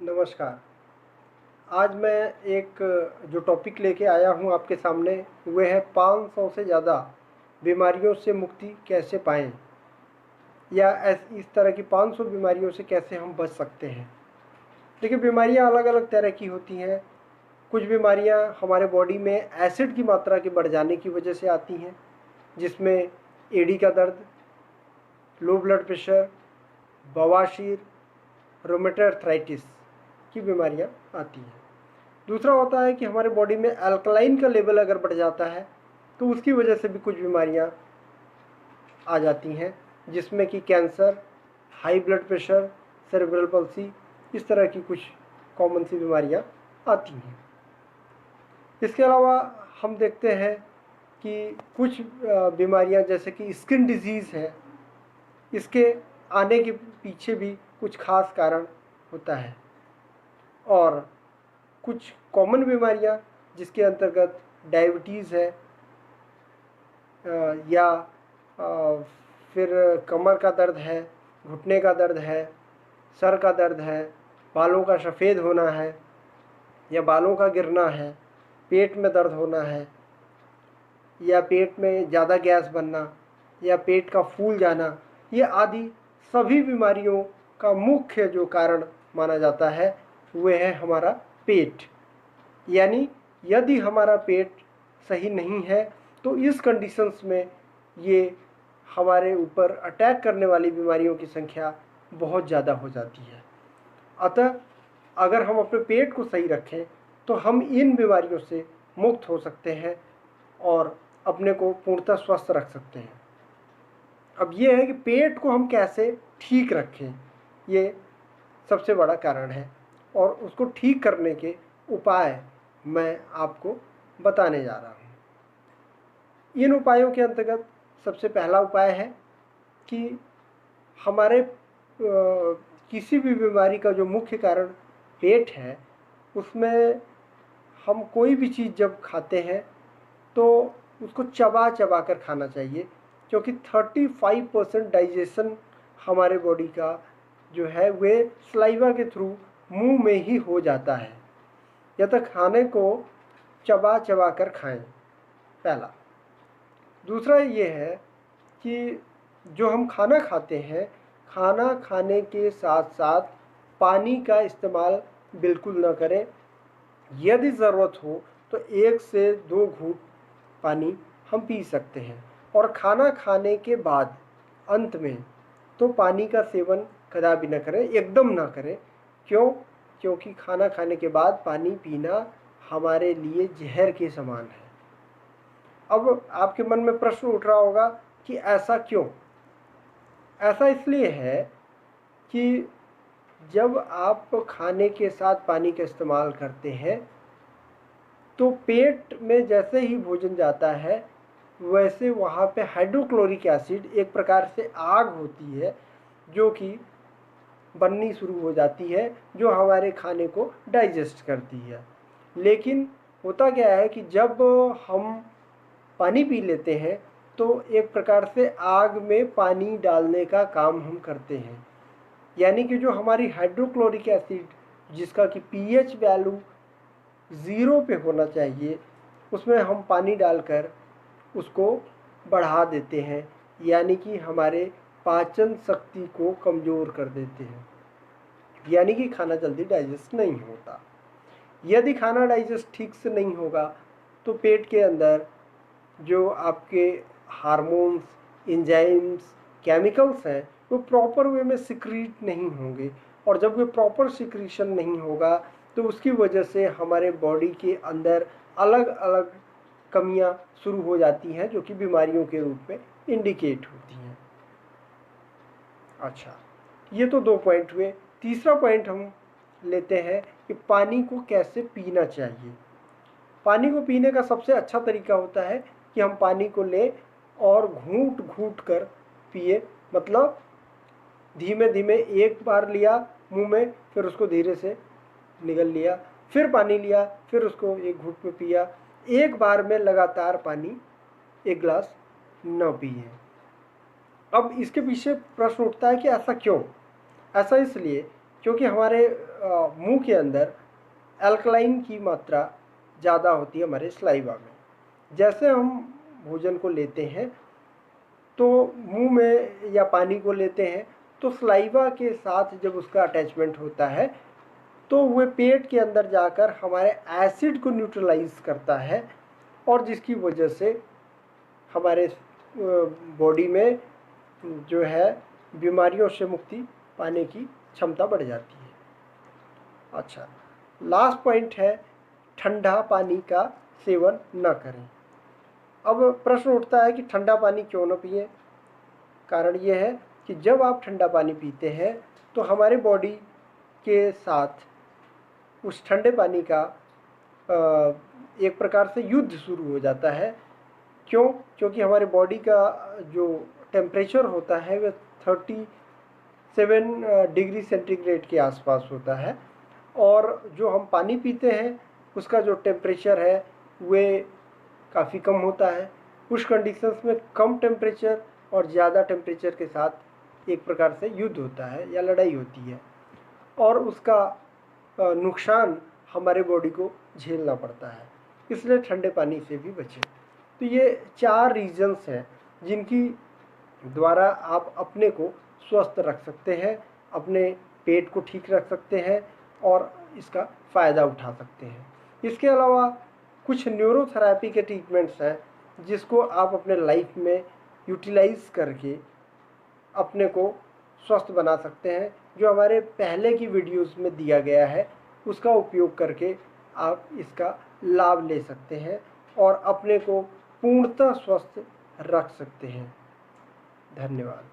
नमस्कार। आज मैं एक जो टॉपिक लेके आया हूँ आपके सामने वह है 500 से ज़्यादा बीमारियों से मुक्ति कैसे पाएँ या इस तरह की 500 बीमारियों से कैसे हम बच सकते हैं। देखिए, बीमारियाँ अलग अलग तरह की होती हैं। कुछ बीमारियाँ हमारे बॉडी में एसिड की मात्रा के बढ़ जाने की वजह से आती हैं, जिसमें एड़ी का दर्द, लो ब्लड प्रेशर, बवासीर, रोमेटॉइड आर्थराइटिस की बीमारियाँ आती हैं। दूसरा होता है कि हमारे बॉडी में अल्कलाइन का लेवल अगर बढ़ जाता है तो उसकी वजह से भी कुछ बीमारियां आ जाती हैं, जिसमें कि cancer, high blood pressure, cerebral palsy, इस तरह की कुछ कॉमन सी बीमारियां आती हैं। इसके अलावा हम देखते हैं कि कुछ बीमारियां जैसे कि स्किन डिजीज़ है, इसके आने के पीछे भी कुछ खास कारण होता है। और कुछ कॉमन बीमारियां जिसके अंतर्गत डायबिटीज़ है, या फिर कमर का दर्द है, घुटने का दर्द है, सर का दर्द है, बालों का सफ़ेद होना है या बालों का गिरना है, पेट में दर्द होना है या पेट में ज़्यादा गैस बनना या पेट का फूल जाना, ये आदि सभी बीमारियों का मुख्य जो कारण माना जाता है वह है हमारा पेट। यानी यदि हमारा पेट सही नहीं है तो इस कंडीशंस में ये हमारे ऊपर अटैक करने वाली बीमारियों की संख्या बहुत ज़्यादा हो जाती है। अतः अगर हम अपने पेट को सही रखें तो हम इन बीमारियों से मुक्त हो सकते हैं और अपने को पूर्णतः स्वस्थ रख सकते हैं। अब ये है कि पेट को हम कैसे ठीक रखें, ये सबसे बड़ा कारण है और उसको ठीक करने के उपाय मैं आपको बताने जा रहा हूँ। इन उपायों के अंतर्गत सबसे पहला उपाय है कि हमारे किसी भी बीमारी का जो मुख्य कारण पेट है, उसमें हम कोई भी चीज़ जब खाते हैं तो उसको चबा चबा कर खाना चाहिए, क्योंकि 35% डाइजेशन हमारे बॉडी का जो है वे सलाइवा के थ्रू मुंह में ही हो जाता है। या तो खाने को चबा चबा कर खाएं, पहला। दूसरा ये है कि जो हम खाना खाते हैं, खाना खाने के साथ साथ पानी का इस्तेमाल बिल्कुल ना करें। यदि ज़रूरत हो तो 1 से 2 घूंट पानी हम पी सकते हैं। और खाना खाने के बाद अंत में तो पानी का सेवन कदापि न करें, एकदम ना करें। क्यों? क्योंकि खाना खाने के बाद पानी पीना हमारे लिए जहर के समान है। अब आपके मन में प्रश्न उठ रहा होगा कि ऐसा क्यों? ऐसा इसलिए है कि जब आप खाने के साथ पानी का इस्तेमाल करते हैं तो पेट में जैसे ही भोजन जाता है वैसे वहाँ पे हाइड्रोक्लोरिक एसिड, एक प्रकार से आग होती है जो कि बननी शुरू हो जाती है, जो हमारे खाने को डाइजेस्ट करती है। लेकिन होता क्या है कि जब हम पानी पी लेते हैं तो एक प्रकार से आग में पानी डालने का काम हम करते हैं। यानी कि जो हमारी हाइड्रोक्लोरिक एसिड, जिसका कि पीएच वैल्यू 0 पे होना चाहिए, उसमें हम पानी डालकर उसको बढ़ा देते हैं, यानी कि हमारे पाचन शक्ति को कमज़ोर कर देते हैं, यानी कि खाना जल्दी डाइजेस्ट नहीं होता। यदि खाना डाइजेस्ट ठीक से नहीं होगा तो पेट के अंदर जो आपके हार्मोन्स, एंजाइम्स, केमिकल्स हैं वो प्रॉपर वे में सिक्रीट नहीं होंगे, और जब वे प्रॉपर सिक्रीशन नहीं होगा तो उसकी वजह से हमारे बॉडी के अंदर अलग अलग कमियां शुरू हो जाती हैं जो कि बीमारियों के रूप में इंडिकेट होती हैं। अच्छा, ये तो 2 पॉइंट हुए। तीसरा पॉइंट हम लेते हैं कि पानी को कैसे पीना चाहिए। पानी को पीने का सबसे अच्छा तरीका होता है कि हम पानी को लें और घूंट घूंट कर पिए। मतलब धीमे धीमे एक बार लिया मुंह में, फिर उसको धीरे से निगल लिया, फिर पानी लिया, फिर उसको एक घूंट में पिया। एक बार में लगातार पानी 1 गिलास न पिए। अब इसके पीछे प्रश्न उठता है कि ऐसा क्यों? ऐसा इसलिए क्योंकि हमारे मुंह के अंदर अल्कलाइन की मात्रा ज़्यादा होती है हमारे सलाइवा में। जैसे हम भोजन को लेते हैं तो मुंह में या पानी को लेते हैं तो सलाइवा के साथ जब उसका अटैचमेंट होता है तो वह पेट के अंदर जाकर हमारे एसिड को न्यूट्रलाइज करता है और जिसकी वजह से हमारे बॉडी में जो है बीमारियों से मुक्ति पाने की क्षमता बढ़ जाती है। अच्छा, लास्ट पॉइंट है ठंडा पानी का सेवन न करें। अब प्रश्न उठता है कि ठंडा पानी क्यों न पिए। कारण ये है कि जब आप ठंडा पानी पीते हैं तो हमारे बॉडी के साथ उस ठंडे पानी का एक प्रकार से युद्ध शुरू हो जाता है। क्यों? क्योंकि हमारे बॉडी का जो टेम्परेचर होता है वह 37 डिग्री सेंटीग्रेड के आसपास होता है और जो हम पानी पीते हैं उसका जो टेम्परेचर है वह काफ़ी कम होता है। कुछ कंडीशंस में कम टेम्परेचर और ज़्यादा टेम्परेचर के साथ एक प्रकार से युद्ध होता है या लड़ाई होती है और उसका नुकसान हमारे बॉडी को झेलना पड़ता है। इसलिए ठंडे पानी से भी बचें। तो ये 4 रीजन्स हैं जिनकी द्वारा आप अपने को स्वस्थ रख सकते हैं, अपने पेट को ठीक रख सकते हैं और इसका फ़ायदा उठा सकते हैं। इसके अलावा कुछ न्यूरोथेरेपी के ट्रीटमेंट्स हैं जिसको आप अपने लाइफ में यूटिलाइज़ करके अपने को स्वस्थ बना सकते हैं। जो हमारे पहले की वीडियोस में दिया गया है उसका उपयोग करके आप इसका लाभ ले सकते हैं और अपने को पूर्णतः स्वस्थ रख सकते हैं। धन्यवाद।